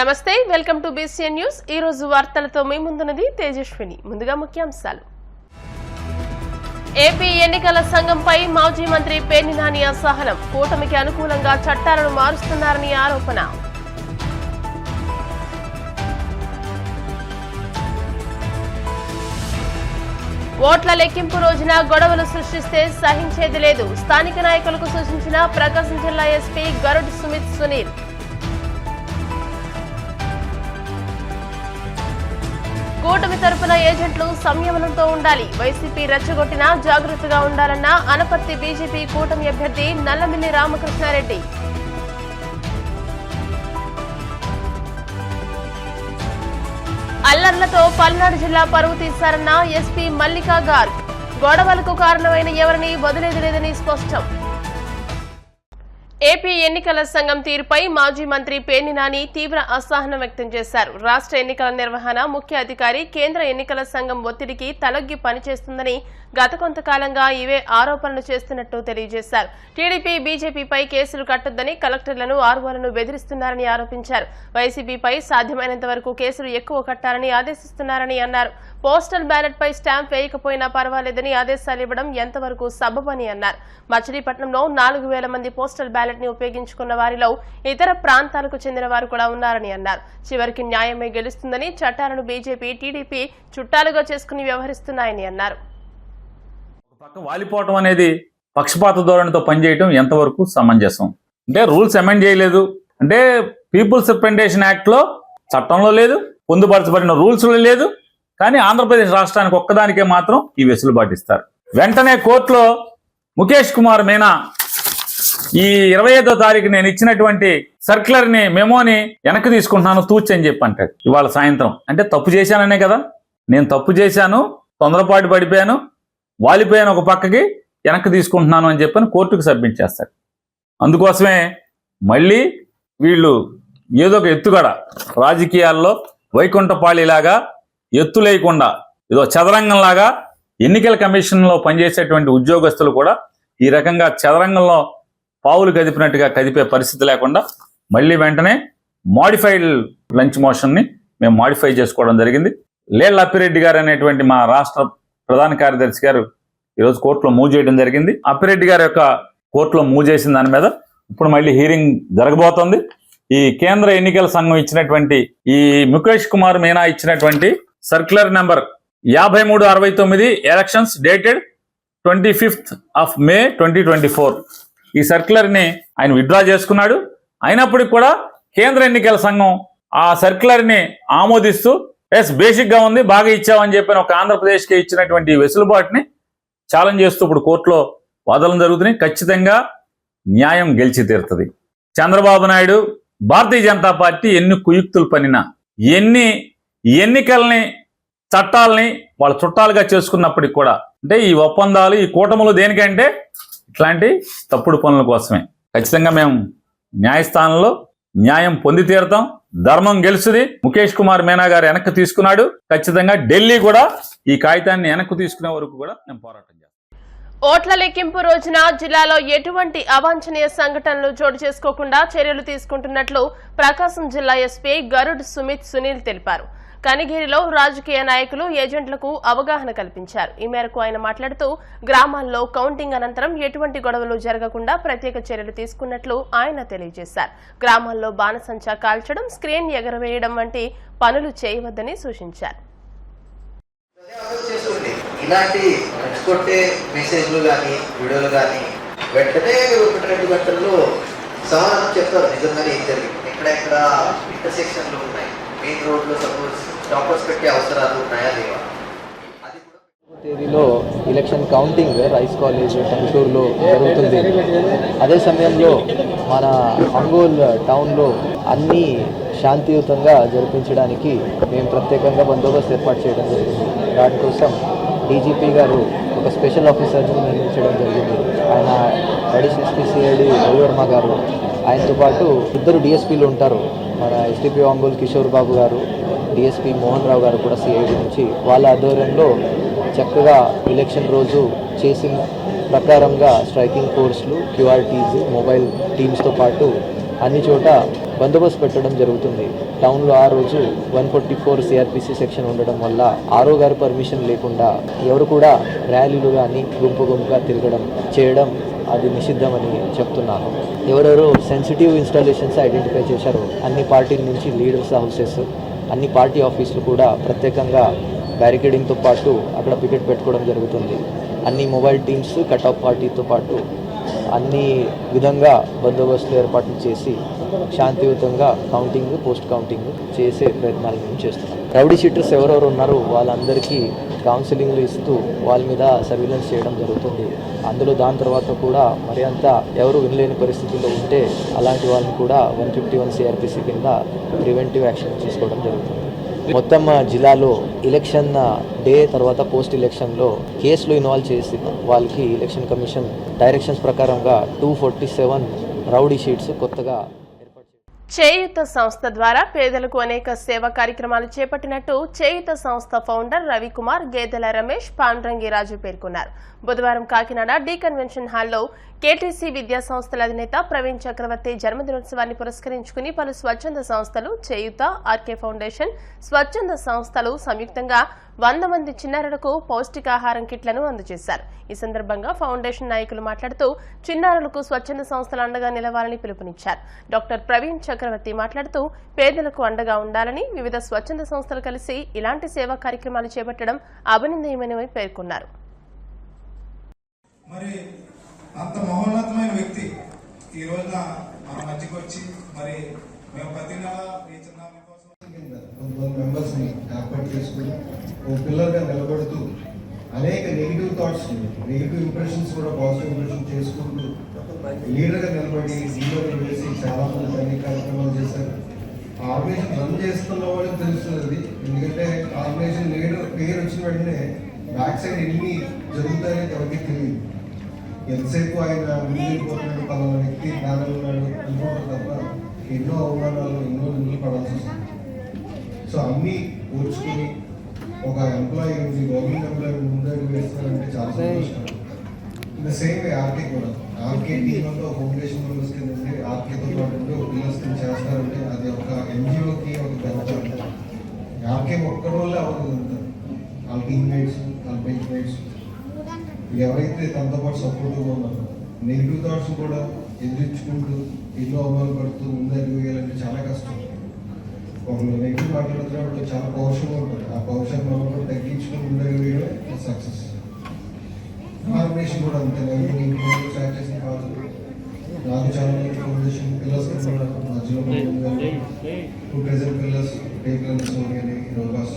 నమస్తే welcome to BCN news. ఈ రోజు వార్తలతో మీ ముందున్నది తేజస్విని। ముందుగా ముఖ్యాంశాలు। ఏపీ ఎన్నికల సంఘంపై మాజీ మంత్రి పేర్ని నాని అసహనం, కూటమికి అనుకూలంగా చట్టాలను మారుస్తున్నారని ఆరోపణ। ఓట్ల లెక్కింపు రోజున గొడవలు సృష్టిస్తే సహించేది లేదు, స్థానిక నాయకులకు సూచించిన ప్రకాశం జిల్లా ఎస్పీ గరుడ్ సుమిత్ సునీల్। కూటమి తరపున ఏజెంట్లు సంయమనంతో ఉండాలి, వైసీపీ రెచ్చగొట్టినా జాగ్రత్తగా ఉండాలన్న అనపర్తి బీజేపీ కూటమి అభ్యర్థి నల్లమిల్లి రామకృష్ణారెడ్డి। అల్లర్లతో పల్నాడు జిల్లా పరువు తీశారన్న ఎస్పీ మల్లికా గార్గ్, గొడవలకు కారణమైన ఎవరిని వదిలేది లేదని స్పష్టం। ఏపీ ఎన్నికల సంఘం తీరుపై మాజీ మంత్రి పేర్ని నాని తీవ్ర అసహనం వ్యక్తం చేశారు। రాష్ట్ర ఎన్నికల నిర్వహణ ముఖ్య అధికారి కేంద్ర ఎన్నికల సంఘం ఒత్తిడికి తలొగ్గి పనిచేస్తుందని, గత కొంతకాలంగా ఇవే ఆరోపణలు చేస్తున్నట్టు తెలియజేశారు। టీడీపీ బీజేపీపై కేసులు కట్టొద్దని కలెక్టర్లను ఆర్వోలను బెదిరిస్తున్నారని ఆరోపించారు। వైసీపీపై సాధ్యమైనంత వరకు కేసులు ఎక్కువ కట్టాలని ఆదేశిస్తున్నారని అన్నారు। పోస్టల్ బ్యాలెట్ పై స్టాంప్ వేయకపోయినా పర్వాలేదని ఆదేశాలు ఇవ్వడం ఎంతవరకు సబబని అన్నారు। మచిలీపట్నంలో 4000 మంది పోస్టల్ బ్యాలెట్ ని ఉపయోగించుకున్న వారిలో ఇతర ప్రాంతాలకు చెందిన వారు కూడా ఉన్నారని అన్నారు। చివరికి న్యాయమే గెలుస్తుందని, చట్టాలను బీజేపీ టీడీపీ చుట్టాలుగా చేసుకుని వ్యవహరిస్తున్నాయని అన్నారు। పక్క వాలిపోవటం అనేది పక్షపాత ధోరణితో పనిచేయటం ఎంతవరకు సమంజసం? అంటే రూల్స్ అమెండ్ చేయలేదు అంటే పీపుల్స్ రిప్రజెంటేషన్ యాక్ట్ లో చట్టంలో లేదు, పొందుపరచబడిన రూల్స్ లో లేదు, కానీ ఆంధ్రప్రదేశ్ రాష్ట్రానికి ఒక్కదానికే మాత్రం ఈ వెసులుబాటు ఇస్తారు। వెంటనే కోర్టులో ముఖేష్ కుమార్ మీనా ఈ 25వ తారీఖు నేను ఇచ్చినటువంటి సర్క్యులర్ ని మెమోని వెనక్కి తీసుకుంటున్నాను తూచి అని చెప్పి అంటాడు ఇవాళ సాయంత్రం। అంటే తప్పు చేశాననే కదా, నేను తప్పు చేశాను, తొందరపాటు పడిపోయాను, వాలిపోయాను, ఒక పక్కకి వెనక్కి తీసుకుంటున్నాను అని చెప్పని కోర్టుకు సబ్మిట్ చేస్తాడు। అందుకోసమే మళ్ళీ వీళ్ళు ఏదో ఒక ఎత్తుగడ రాజకీయాల్లో వైకుంఠపాళిలాగా ఎత్తు లేకుండా ఏదో చదరంగంలాగా ఎన్నికల కమిషన్లో పనిచేసేటువంటి ఉద్యోగస్తులు కూడా ఈ రకంగా చదరంగంలో పావులు కదిపినట్టుగా కదిపే పరిస్థితి లేకుండా మళ్ళీ వెంటనే మాడిఫైడ్ లంచ్ మోషన్ని మేము మాడిఫై చేసుకోవడం జరిగింది। లేళ్ల అప్పిరెడ్డి గారు అనేటువంటి మా రాష్ట్ర ప్రధాన కార్యదర్శి గారు ఈరోజు కోర్టులో మూవ్ చేయడం జరిగింది। అప్పిరెడ్డి గారి యొక్క కోర్టులో మూవ్ చేసిన దాని మీద ఇప్పుడు మళ్ళీ హీరింగ్ జరగబోతోంది। ఈ కేంద్ర ఎన్నికల సంఘం ఇచ్చినటువంటి ఈ ముఖేష్ కుమార్ మీనా ఇచ్చినటువంటి circular number 5369 elections dated 25th May 2024 ఈ సర్క్యులర్ ని ఆయన విత్డ్రా చేసుకున్నాడు। అయినప్పటికీ కూడా కేంద్ర ఎన్నికల సంఘం ఆ సర్క్యులర్ ని ఆమోదిస్తూ ఎస్ బేసిక్ గా ఉంది, బాగా ఇచ్చామని చెప్పిన ఒక ఆంధ్రప్రదేశ్కి ఇచ్చినటువంటి వెసులుబాటుని ఛాలెంజ్ చేస్తూ ఇప్పుడు కోర్టులో వాదనలు జరుగుతున్నాయి। ఖచ్చితంగా న్యాయం గెలిచి తీరుతుంది। చంద్రబాబు నాయుడు భారతీయ జనతా పార్టీ ఎన్ని కుయుక్తులు పనినా, ఎన్ని ఎన్నికల్ని చట్టాలని వాళ్ళ చుట్టాలుగా చేసుకున్నప్పటికి కూడా అంటే ఈ ఒప్పందాలు ఈ కూటములు దేనికంటే ఇట్లాంటి తప్పుడు పనుల కోసమే। ఖచ్చితంగా మేము న్యాయస్థానంలో న్యాయం పొంది తీరుతాం, ధర్మం గెలుస్తుంది। ముఖేష్ కుమార్ మీనా గారు వెనక్కి తీసుకున్నాడు, ఖచ్చితంగా ఢిల్లీ కూడా ఈ కాగితాన్ని వెనక్కి తీసుకునే వరకు కూడా మేము పోరాటం చేస్తాం। ఓట్ల లెక్కింపు రోజున జిల్లాలో ఎటువంటి అవాంఛనీయ సంఘటనలు చోటు చేసుకోకుండా చర్యలు తీసుకుంటున్నట్లు ప్రకాశం జిల్లా ఎస్పీ గరుడ్ సుమిత్ సునీల్ తెలిపారు। కనిగిరిలో రాజకీయ నాయకులు ఏజెంట్లకు అవగాహన కల్పించారు। ఈ మేరకు ఆయన మాట్లాడుతూ గ్రామాల్లో కౌంటింగ్ అనంతరం ఎటువంటి గొడవలు జరగకుండా ప్రత్యేక చర్యలు తీసుకున్నట్లు ఆయన తెలియజేశారు। గ్రామాల్లో బాణసంచా కాల్చడం, స్క్రీన్ ఎగరవేయడం వంటి పనులు చేయవద్దని సూచించారు। ఇలాంటి రెచ్చగొట్టే మెసేజ్లు కానీ వీడియోలు కానీ వెంటనే 1-2 గంటల్లో సమాధానం చెప్తారు నిజంగానే ఏం జరిగింది, ఎక్కడెక్కడ ఇంటర్సెక్షన్లు ఉన్నాయి, మెయిన్ రోడ్లో సపోజ్ స్టాపర్స్ పెట్టే అవసరాలు ఉన్నాయా లేవా। తేదీలో ఎలక్షన్ కౌంటింగ్ రైస్ కాలేజ్ టంగుటూరులో జరుగుతుంది। అదే సమయంలో మన అంగోల్ టౌన్లో అన్నీ శాంతియుతంగా జరిపించడానికి మేము ప్రత్యేకంగా బందోబస్తు ఏర్పాటు చేయడం జరిగింది। దానికోసం డీజీపీ గారు ఒక స్పెషల్ ఆఫీసర్ని నియమించడం జరిగింది। ఆయన అడిషనల్ ఎస్పీ సిఐడి రవివర్మ గారు, ఆయనతో పాటు 2 డిఎస్పీలు ఉంటారు, మన ఎస్టీపీ అంబుల్ కిషోర్ బాబు గారు, డిఎస్పీ మోహన్ రావు గారు కూడా సిఐడి నుంచి, వాళ్ళ ఆధ్వర్యంలో చక్కగా ఎలక్షన్ రోజు చేసిన ప్రకారంగా స్ట్రైకింగ్ ఫోర్స్లు, క్యూఆర్టీస్, మొబైల్ టీమ్స్తో పాటు అన్ని చోట బందోబస్తు పెట్టడం జరుగుతుంది. టౌన్లో ఆ రోజు 144 సిఆర్పిసి సెక్షన్ ఉండడం వల్ల ఆర్ఓ గారి పర్మిషన్ లేకుండా ఎవరు కూడా ర్యాలీలు కానీ గుంపుగా తిరగడం చేయడం అది నిషిద్ధమని చెప్తున్నాను. ఎవరెవరు సెన్సిటివ్ ఇన్స్టాలేషన్స్ ఐడెంటిఫై చేశారో అన్ని పార్టీల నుంచి లీడర్స్ హౌసెస్, అన్ని పార్టీ ఆఫీసులు కూడా ప్రత్యేకంగా బ్యారికేడింగ్తో పాటు అక్కడ పికెట్ పెట్టుకోవడం జరుగుతుంది. అన్ని మొబైల్ టీమ్స్ కట్-ఆఫ్ పార్టీతో పాటు అన్ని విధంగా బందోబస్తు ఏర్పాట్లు చేసి శాంతియుతంగా కౌంటింగ్ పోస్ట్ కౌంటింగ్ చేసే ప్రయత్నాలు మేము చేస్తున్నాం. రౌడీ షీటర్స్ ఎవరెవరు ఉన్నారో వాళ్ళందరికీ కౌన్సిలింగ్లు ఇస్తూ వాళ్ళ మీద సర్విలెన్స్ చేయడం జరుగుతుంది. అందులో దాని తర్వాత కూడా మరి అంతా ఎవరు వినలేని పరిస్థితుల్లో ఉంటే అలాంటి వాళ్ళని కూడా 151 సిఆర్పిసి కింద ప్రివెంటివ్ యాక్షన్ తీసుకోవడం జరుగుతుంది. మొత్తం జిల్లాలో ఎలక్షన్ డే తర్వాత పోస్ట్ ఎలక్షన్లో కేసులు ఇన్వాల్వ్ చేసి వాళ్ళకి ఎలక్షన్ కమిషన్ డైరెక్షన్స్ ప్రకారంగా 247 రౌడీ షీట్స్ కొత్తగా ఏర్పాటు చేశారు. చేయూత సంస్థ ద్వారా పేదలకు అనేక సేవా కార్యక్రమాలు చేపట్టినట్టు చేయూత సంస్థ ఫౌండర్ రవికుమార్, గేదెల రమేష్, పాండ్రంగిరాజు పేర్కొన్నారు. బుధవారం కాకినాడ డి కన్వెన్షన్ హాల్లో కేటీసీ విద్యా సంస్థల అధినేత ప్రవీణ్ చక్రవర్తి జన్మదినోత్సవాన్ని పురస్కరించుకుని పలు స్వచ్ఛంద సంస్థలు, చేయూత, ఆర్కే ఫౌండేషన్ స్వచ్ఛంద సంస్థలు సంయుక్తంగా 100 మంది చిన్నారులకు పౌష్టికాహారం కిట్లను అందజేశారు. ఈ సందర్భంగా ఫౌండేషన్ నాయకులు మాట్లాడుతూ చిన్నారులకు స్వచ్ఛంద సంస్థలు అండగా నిలవాలని పిలుపునిచ్చారు. డాక్టర్ ప్రవీణ్ చక్రవర్తి మాట్లాడుతూ పేదలకు అండగా ఉండాలని వివిధ స్వచ్ఛంద సంస్థలు కలిసి ఇలాంటి సేవా కార్యక్రమాలు చేపట్టడం అభినందనీయమని పేర్కొన్నారు. మరి అంత మహోన్నతమైన వ్యక్తి ఈ రోజున మన మధ్యకి వచ్చి మరి మేము ప్రతి నెల ఈ చిన్నారుల కోసం కొంతమంది మెంబర్స్ ని ఏర్పాటు చేసుకుని ఓ పిల్లర్గా నిలబడుతూ అనేక నెగిటివ్ థాట్స్, నెగిటివ్ ఇంప్రెషన్స్ కూడా పాజిటివ్ ఇంప్రెషన్ చేసుకుంటూ లీడర్గా నిలబడి సీనియర్లు వేసి చాలా మంది అన్ని కార్యక్రమాలు చేశారు. ఆర్గనైజేషన్ రన్ చేస్తున్న వాళ్ళకి తెలుస్తుంది. ఎందుకంటే ఆర్గనైజేషన్ లీడర్ పేరు వచ్చిన వెంటనే బ్యాక్ సైడ్ ఎన్ని జరుగుతాయని ఎవరికి తెలియదు. ఎంతసేపు ఆయన ముందుకెళ్ళిపోతున్నాడు, పలానా వ్యక్తి దాని ఉన్నాడు అనుకుంటారు తప్ప ఎన్నో అవమానాలు, ఎన్నో నిధులు పడాల్సి వస్తుంది. సో అన్నీ కూర్చుకుని ఒక ఎంప్లాయీ గవర్నమెంట్ ఎంప్లాయీ ముందడుగు వేస్తున్నారంటే చాలా సంతోషం. In the same way RK కూడా, ఆర్కే టీమ్ అంతా ఫౌండేషన్ మెంబర్స్ కింద ఉండి ఆర్కేతో పాటు ఉంటే ఒక పిల్లర్స్ కింద చేస్తారంటే అది ఒక ఎన్జిఓకి ఒక ఘనత. ఆర్కే ఒక్కడి వల్ల అవుతుంది. వాళ్ళ టీమ్మేట్స్, వాళ్ళ బెంచ్మేట్స్ ఎవరైతే తనతో పాటు సపోర్ట్గా ఉన్నారో నెగిటివ్ థాట్స్ కూడా ఎదిరించుకుంటూ ఎన్నో అవమానాలు పడుతూ ముందడుగు వేయాలంటే చాలా కష్టం. ఒకళ్ళు నెగిటివ్ మాట్లాడుతున్నప్పుడు చాలా పౌరుషంగా ఉంటుంది. ఆ పౌరుషాన్ని మనం కూడా తగ్గించుకుని ముందడుగు వేయడం సక్సెస్. ఆర్గనైజేషన్ కూడా అంతే. నేను స్టార్ట్ చేసిన కాదు, నాకు చాలా ఫౌండేషన్ పిల్లర్స్ మధ్యలో ప్రెజెంట్ పిల్లర్స్ టేబుల్ సోని అని రోగాస్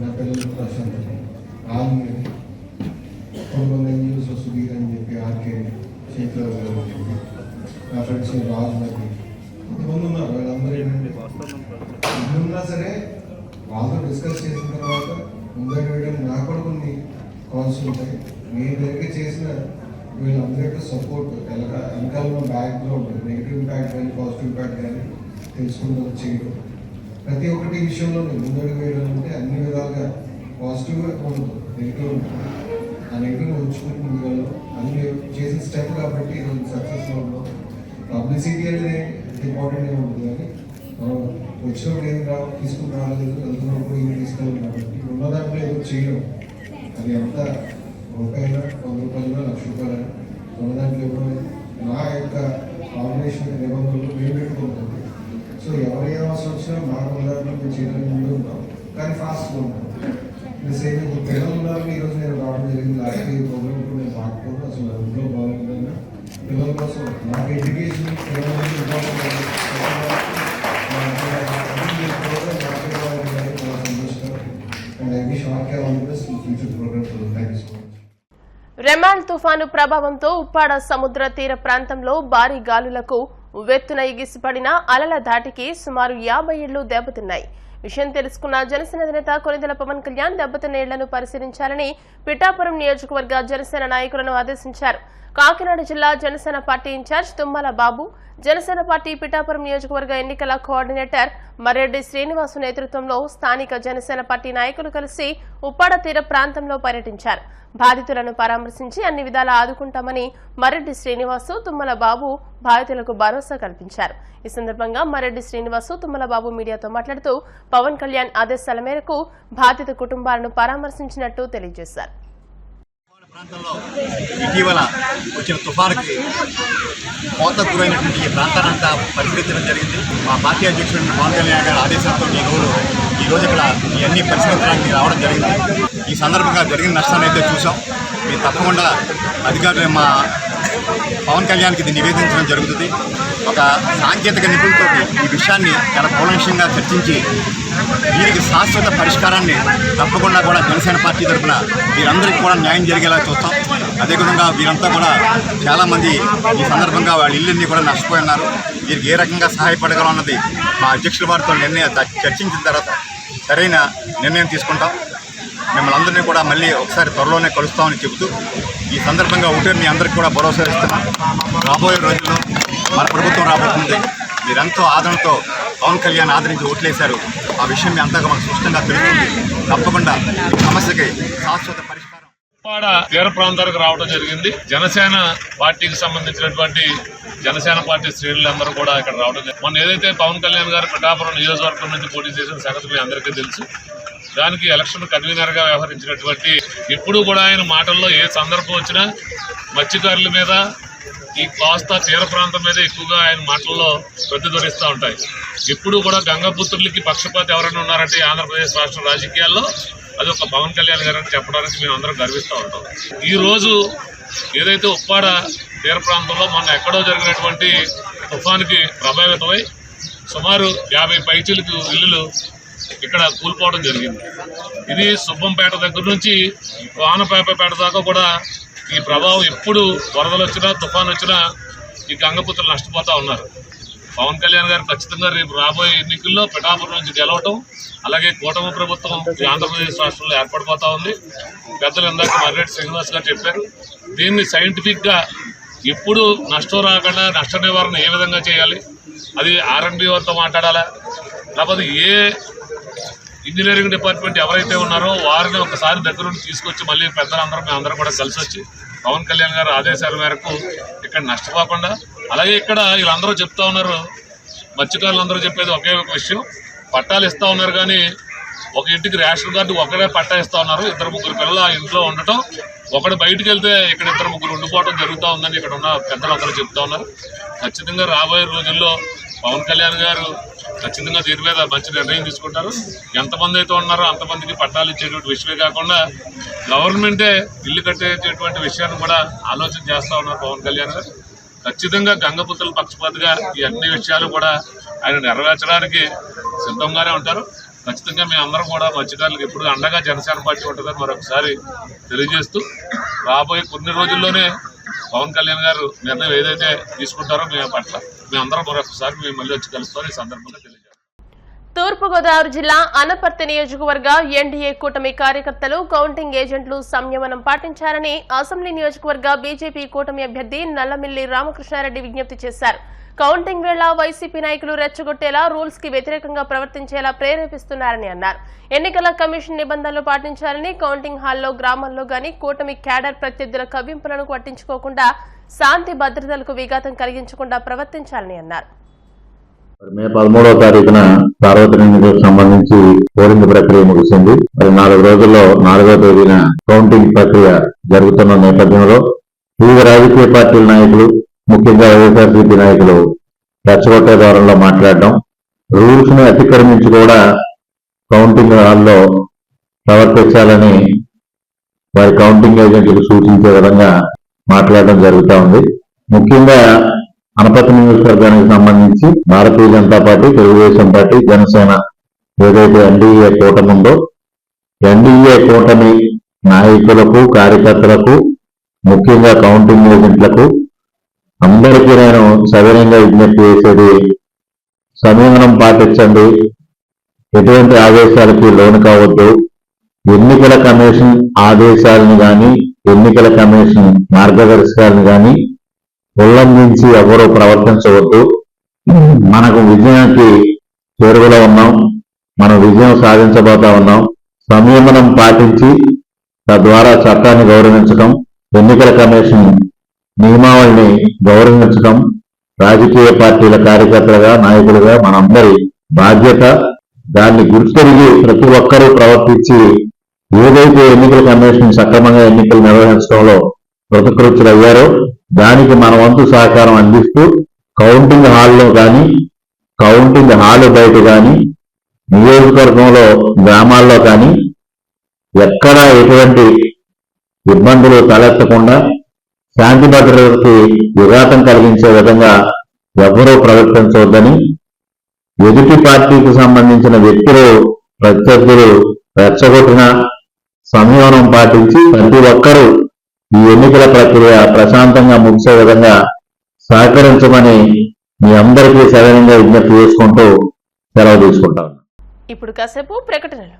నా పిల్లలు ప్రశాంత్ ఆల్మీ కొంతమంది ఎన్జిఓస్ సుధీర్ అని చెప్పి ఆర్కే శేఖర్ నా ఫ్రెండ్స్ రాజు నది కొంతమంది ఉన్నారు. వాళ్ళందరూ ఏంటంటే ఉన్నా సరే వాళ్ళతో డిస్కస్ చేసిన తర్వాత ముందర వేయడం నాకు కూడా కొన్ని కాల్స్ ఉంటాయి. నేను దగ్గర చేసిన వీళ్ళందరికీ సపోర్ట్ వెనకాల బ్యాక్గ్రౌండ్ నెగిటివ్ ఇంపాక్ట్ కానీ పాజిటివ్ ఇంపాక్ట్ కానీ తెలుసుకుంటూ చేయడం. ప్రతి ఒక్కటి విషయంలో నేను ముందడుగు వేయడం అంటే అన్ని విధాలుగా పాజిటివ్గా ఉండదు, నెగిటివ్ ఉంటుంది. ఆ నెగిటివ్ ఉంచుకుంటూ ముందులో అన్ని చేసిన స్టెప్ కాబట్టి ఈరోజు సక్సెస్లో ఉన్నాం. పబ్లిసిటీ అనేది ఇంపార్టెంట్గా ఉంటుంది, కానీ మనం వచ్చినప్పుడు ఏం తీసుకుని రాలేదు, వెళ్తున్నప్పుడు ఏమి తీసుకెళ్ళాలి కాబట్టి ఉన్న దాంట్లో ఏదో చేయడం, అది ఎంత రూపాయలు 100 రూపాయలు 1,00,000 రూపాయలు ఉన్న దాంట్లో ఇవ్వడం నా యొక్క ఆర్గనైజేషన్ నిబంధనలు మేము పెట్టుకుంటుంది. సో ఎవరి అవసరం వచ్చినా మాకు దాంట్లో మేము చేయడానికి ముందు ఉంటాం, కానీ ఫాస్ట్గా ఉంటాం. సేమ్ ఇప్పుడు పిల్లలు ఉన్నారని ఈరోజు నేను రావడం జరిగింది. లాస్ట్ ప్రోగ్రామ్ కూడా నేను రాకపోతే అసలు ఇంట్లో బాగుంటుందా పిల్లల కోసం నాకు ఎడ్యుకేషన్ రెమాల్ తుఫాను ప్రభావంతో ఉప్పాడ సముద్ర తీర ప్రాంతంలో భారీ గాలులకు ఉవ్వెత్తున ఎగిసిపడిన అలల ధాటికి సుమారు 50 ఇళ్లు దెబ్బతిన్నాయి. విషయం తెలుసుకున్న జనసేన అధినేత కొనిదెల పవన్ కళ్యాణ్ దెబ్బతిన్న ఇళ్లను పరిశీలించాలని పిఠాపురం నియోజకవర్గ జనసేన నాయకులను ఆదేశించారు. కాకినాడ జిల్లా జనసేన పార్టీ ఇన్ఛార్జ్ తుమ్మల బాబు, జనసేన పార్టీ పిఠాపురం నియోజకవర్గ ఎన్నికల కోఆర్డినేటర్ మర్రెడ్డి శ్రీనివాసు నేతృత్వంలో స్థానిక జనసేన పార్టీ నాయకులు కలిసి ఉప్పాడ తీర ప్రాంతంలో పర్యటించారు. బాధితులను పరామర్శించి అన్ని విధాలా ఆదుకుంటామని మర్రెడ్డి శ్రీనివాసు, తుమ్మల బాబు బాధితులకు భరోసా కల్పించారు. ఈ సందర్భంగా మర్రెడ్డి శ్రీనివాసు, తుమ్మల బాబు మీడియాతో మాట్లాడుతూ పవన్ కళ్యాణ్ ఆదేశాల మేరకు బాధిత కుటుంబాలను పరామర్శించినట్టు తెలియజేశారు. ప్రాంతంలో ఇటీవల వచ్చిన తుఫానుకి కోతకు గురైనటువంటి ఈ ప్రాంతానంతా పరిశీలించడం జరిగింది. మా పార్టీ అధ్యక్షుడు పవన్ కళ్యాణ్ గారి ఆదేశాలతో ఈ రోజు ఇక్కడ ఇవన్నీ పరిశీలించడానికి రావడం జరిగింది. ఈ సందర్భంగా జరిగిన నష్టాన్ని అయితే చూసాం. మేము తప్పకుండా అధికారులు మా పవన్ కళ్యాణ్కి ఇది నివేదించడం జరుగుతుంది. ఒక సాంకేతిక నిపుణులతో ఈ విషయాన్ని చాలా కూలంకషంగా చర్చించి వీరికి శాశ్వత పరిష్కారాన్ని తప్పకుండా కూడా జనసేన పార్టీ తరఫున వీరందరికీ కూడా న్యాయం జరిగేలా చూస్తాం. అదేవిధంగా వీరంతా కూడా చాలామంది ఈ సందర్భంగా వాళ్ళ ఇళ్ళన్నీ కూడా నష్టపోయి ఉన్నారు. వీరికి ఏ రకంగా సహాయపడగలన్నది మా అధ్యక్షుల వారితో చర్చించిన తర్వాత సరైన నిర్ణయం తీసుకుంటాం. మిమ్మల్ని అందరినీ కూడా మళ్ళీ ఒకసారి త్వరలోనే కలుస్తామని చెబుతూ ఈ సందర్భంగా ఒకటే మీ అందరికీ కూడా భరోసా ఇస్తున్నాం. రాబోయే రోజుల్లో మన ప్రభుత్వం రాబోతుంది. మీరెంతో ఆదరణతో పవన్ కళ్యాణ్ ఆదరించి ఓట్లేశారు. ఆ విషయం మీ అంతగా మనకు స్పష్టంగా తెలుస్తుంది. తప్పకుండా ఈ సమస్యకి శాశ్వత పరిష్కారం. ఉప్పాడ తీర ప్రాంతాలకు రావడం జరిగింది. జనసేన పార్టీకి సంబంధించినటువంటి జనసేన పార్టీ శ్రేణులందరూ కూడా ఇక్కడ రావడం జరిగింది. మొన్న ఏదైతే పవన్ కళ్యాణ్ గారు పిఠాపురం నియోజకవర్గం నుంచి పోటీ చేసిన సంగతి మీ అందరికీ తెలుసు. దానికి ఎలక్షన్ కన్వీనర్ గా వ్యవహరించినటువంటి ఇప్పుడు కూడా ఆయన మాటల్లో ఏ సందర్భం వచ్చినా మత్స్యకారుల మీద, ఈ కోస్తా తీర ప్రాంతం మీద ఎక్కువగా ఆయన మాటల్లో ప్రతిధ్వనిస్తూ ఉంటాయి. ఇప్పుడు కూడా గంగపుత్రులకి పక్షపాతి ఎవరైనా ఉన్నారంటే ఆంధ్రప్రదేశ్ రాష్ట్ర రాజకీయాల్లో అది ఒక పవన్ కళ్యాణ్ గారు అని చెప్పడానికి మేము అందరం గర్విస్తూ ఉంటాం. ఈ రోజు ఏదైతే ఉప్పాడ తీర ప్రాంతంలో మొన్న ఎక్కడో జరిగినటువంటి తుఫానుకి ప్రభావితమై సుమారు 50 పైచీలకు ఇల్లులు ఇక్కడ కూలిపోవడం జరిగింది. ఇది సుబ్బంపేట దగ్గర నుంచి వానపేపేట దాకా కూడా ఈ ప్రభావం ఎప్పుడు వరదలు వచ్చినా, తుఫాను వచ్చినా ఈ గంగపుత్రులు నష్టపోతూ ఉన్నారు. పవన్ కళ్యాణ్ గారు ఖచ్చితంగా రేపు రాబోయే ఎన్నికల్లో పిఠాపురం నుంచి గెలవటం, అలాగే కూటమి ప్రభుత్వం ఈ ఆంధ్రప్రదేశ్ రాష్ట్రంలో ఏర్పడిపోతా ఉంది. పెద్దలు ఇందాక మర్రెడ్డి శ్రీనివాస్ గారు చెప్పారు. దీన్ని సైంటిఫిక్గా ఎప్పుడు నష్టం రాకుండా నష్ట నివారణ ఏ విధంగా చేయాలి, అది R&B వారితో మాట్లాడాలా, లేకపోతే ఏ ఇంజనీరింగ్ డిపార్ట్మెంట్ ఎవరైతే ఉన్నారో వారిని ఒకసారి దగ్గరుండి తీసుకొచ్చి మళ్ళీ పెద్దలందరూ మేము అందరం కూడా కలిసి వచ్చి పవన్ కళ్యాణ్ గారు ఆదేశాల మేరకు ఇక్కడ నష్టపోకుండా, అలాగే ఇక్కడ వీళ్ళందరూ చెప్తా ఉన్నారు, మత్స్యకారులందరూ చెప్పేది ఒకే ఒక విషయం, పట్టాలు ఇస్తూ ఉన్నారు కానీ ఒక ఇంటికి రేషన్ కార్డు ఒకడే పట్టా ఇస్తూ ఉన్నారు. 2-3 పిల్లలు ఆ ఇంట్లో ఉండటం, ఒకడు బయటకు వెళ్తే ఇక్కడ 2-3 ఉండిపోవడం జరుగుతూ ఉందని ఇక్కడ ఉన్న పెద్దలందరూ చెప్తా ఉన్నారు. ఖచ్చితంగా రాబోయే రోజుల్లో పవన్ కళ్యాణ్ గారు ఖచ్చితంగా దీని మీద మంచి నిర్ణయం తీసుకుంటారు. ఎంతమంది అయితే ఉన్నారో అంతమందికి పట్టాలు ఇచ్చేటువంటి విషయమే కాకుండా గవర్నమెంటే ఇల్లు కట్టేటటువంటి విషయాన్ని కూడా ఆలోచన చేస్తూ ఉన్నారు పవన్ కళ్యాణ్ గారు. ఖచ్చితంగా గంగపుత్రుల పక్షపాతిగా ఈ అన్ని విషయాలు కూడా ఆయన నెరవేర్చడానికి సిద్ధంగానే ఉంటారు. ఖచ్చితంగా మేము అందరం కూడా మత్స్యకారులకు ఎప్పుడు అండగా జనసేన పార్టీ ఉంటుందని మరొకసారి తెలియజేస్తూ రాబోయే కొన్ని రోజుల్లోనే పవన్ కళ్యాణ్ గారు నిర్ణయం ఏదైతే తీసుకుంటారో మేము పట్ల మేమందరం మరొకసారి మేము మళ్ళీ వచ్చి కలుస్తామని ఈ సందర్భంగా తెలియజేస్తాం. తూర్పుగోదావరి జిల్లా అనపర్తి నియోజకవర్గ ఎన్డీఏ కూటమి కార్యకర్తలు, కౌంటింగ్ ఏజెంట్లు సంయమనం పాటించారని అసెంబ్లీ నియోజకవర్గ బీజేపీ కూటమి అభ్యర్థి నల్లమిల్లి రామకృష్ణారెడ్డి విజ్ఞప్తి చేశారు. కౌంటింగ్ వేళ వైసీపీ నాయకులు రెచ్చగొట్టేలా, రూల్స్ కి వ్యతిరేకంగా ప్రవర్తించేలా ప్రేరేపిస్తున్నారని అన్నారు. ఎన్నికల కమిషన్ నిబంధనలు పాటించాలని, కౌంటింగ్ హాల్లో, గ్రామాల్లో గాని కూటమి క్యాడర్ ప్రత్యర్థుల కవ్వింపులను పట్టించుకోకుండా శాంతి భద్రతలకు విఘాతం కలిగించకుండా ప్రవర్తించాలని అన్నారు. మే 13వ తారీఖున సార్వత్రిక ఎన్నికలకు సంబంధించి పోలింగ్ ప్రక్రియ ముగిసింది. మరి 4 రోజుల్లో 4వ తేదీన కౌంటింగ్ ప్రక్రియ జరుగుతున్న నేపథ్యంలో వివిధ రాజకీయ పార్టీల నాయకులు, ముఖ్యంగా వైఎస్ఆర్సీపీ నాయకులు రెచ్చగొట్టే ధోరణిలో మాట్లాడడం, రూల్స్ ను అతిక్రమించి కూడా కౌంటింగ్ హాల్లో ప్రవర్తించాలని వారి కౌంటింగ్ ఏజెంట్లకు సూచించే విధంగా మాట్లాడడం జరుగుతూ ఉంది. ముఖ్యంగా అనపర్తి నియోజకవర్గానికి సంబంధించి భారతీయ జనతా పార్టీ, తెలుగుదేశం పార్టీ, జనసేన ఏదైతే ఎన్డీఏ కూటమి ఉందో, ఎన్డీఏ కూటమి నాయకులకు, కార్యకర్తలకు, ముఖ్యంగా కౌంటింగ్ ఏజెంట్లకు అందరికీ నేను సవినయంగా విజ్ఞప్తి చేసేది, సంయమనం పాటించండి, ఎటువంటి ఆదేశాలకి లోను కావద్దు. ఎన్నికల కమిషన్ ఆదేశాలను కానీ ఎన్నికల కమిషన్ మార్గదర్శకాలను కానీ ఉల్లంఘించి ఎవరూ ప్రవర్తించవద్దు. మనకు విజయానికి చేరువలో ఉన్నాం, మనం విజయం సాధించబోతా ఉన్నాం. సంయమనం పాటించి తద్వారా చట్టాన్ని గౌరవించడం, ఎన్నికల కమిషన్ నియమావళిని గౌరవించడం రాజకీయ పార్టీల కార్యకర్తలుగా, నాయకులుగా మనందరి బాధ్యత. దాన్ని గుర్తెరిగి ప్రతి ఒక్కరూ ప్రవర్తించి ఏదైతే ఎన్నికల కమిషన్ సక్రమంగా ఎన్నికలు నిర్వహించడంలో కృతకృత్యులయ్యారో దానికి మన వంతు సహకారం అందిస్తూ కౌంటింగ్ హాల్లో కానీ, కౌంటింగ్ హాల్ బయట కానీ, నియోజకవర్గంలో గ్రామాల్లో కానీ ఎక్కడా ఎటువంటి ఇబ్బందులు తలెత్తకుండా శాంతి భద్రతకి విఘాతం కలిగించే విధంగా ఎవరూ ప్రవర్తించవద్దని, ఎదుటి పార్టీకి సంబంధించిన వ్యక్తులు ప్రత్యర్థులు రెచ్చగొట్టిన సంయమనం పాటించి ప్రతి ఒక్కరూ ఈ ఎన్నికల ప్రక్రియ ప్రశాంతంగా ముగిసే విధంగా సహకరించమని మీ అందరికీ సవినయంగా విజ్ఞప్తి చేసుకుంటూ సెలవు తీసుకుంటాను. ఇప్పుడు కాసేపు ప్రకటనలు.